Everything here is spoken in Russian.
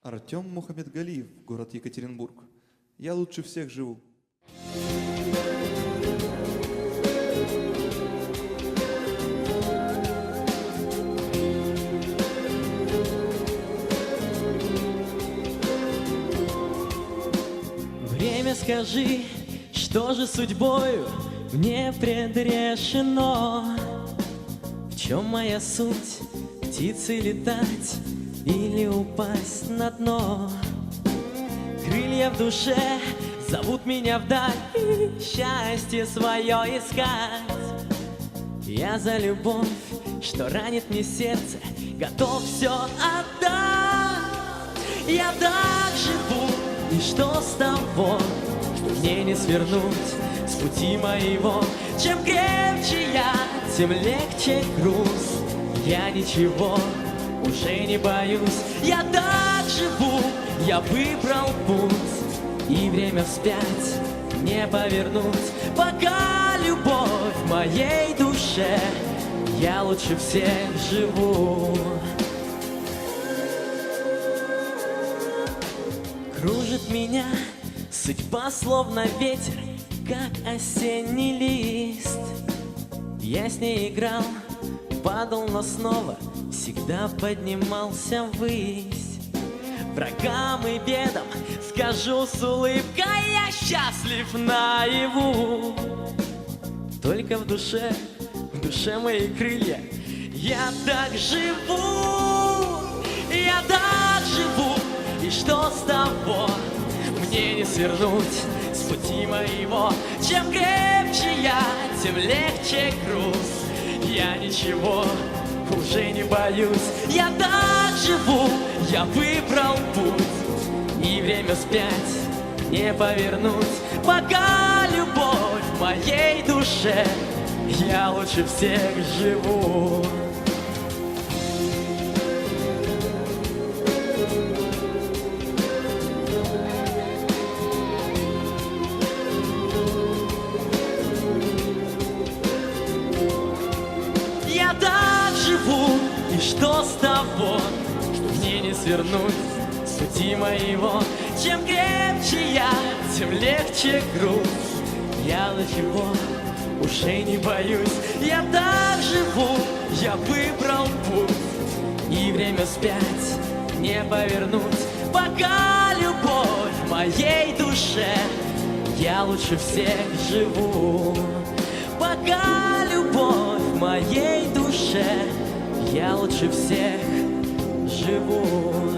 Артем Мухаммедгалиев, город Екатеринбург. Я лучше всех живу. Время, скажи, что же судьбою мне предрешено? В чем моя суть? Птицей летать или упасть на дно? Крылья в душе зовут меня вдаль, и счастье свое искать. Я за любовь, что ранит мне сердце, готов все отдать. Я так живу, и что с того, что мне не свернуть с пути моего? Чем крепче я, тем легче груз. Я ничего уже не боюсь. Я так живу, я выбрал путь, и время вспять не повернуть. Пока любовь в моей душе, я лучше всех живу. Кружит меня судьба, словно ветер, как осенний лист. Я с ней играл, падал, но снова всегда поднимался ввысь. Врагам и бедам скажу с улыбкой: я счастлив наяву. Только в душе мои крылья. Я так живу, я так живу. И что с того, мне не свернуть с пути моего? Чем крепче я, тем легче груз. Я ничего уже не боюсь. Я так живу, я выбрал путь, и время вспять не повернуть. Пока любовь в моей душе, я лучше всех живу. Я так живу, и что с того, что мне не свернуть с пути моего? Чем крепче я, тем легче груз. Я ничего уже не боюсь. Я так живу, я выбрал путь, и время вспять не повернуть. Пока любовь в моей душе, я лучше всех живу. Пока любовь в моей душе, я лучше всех живу.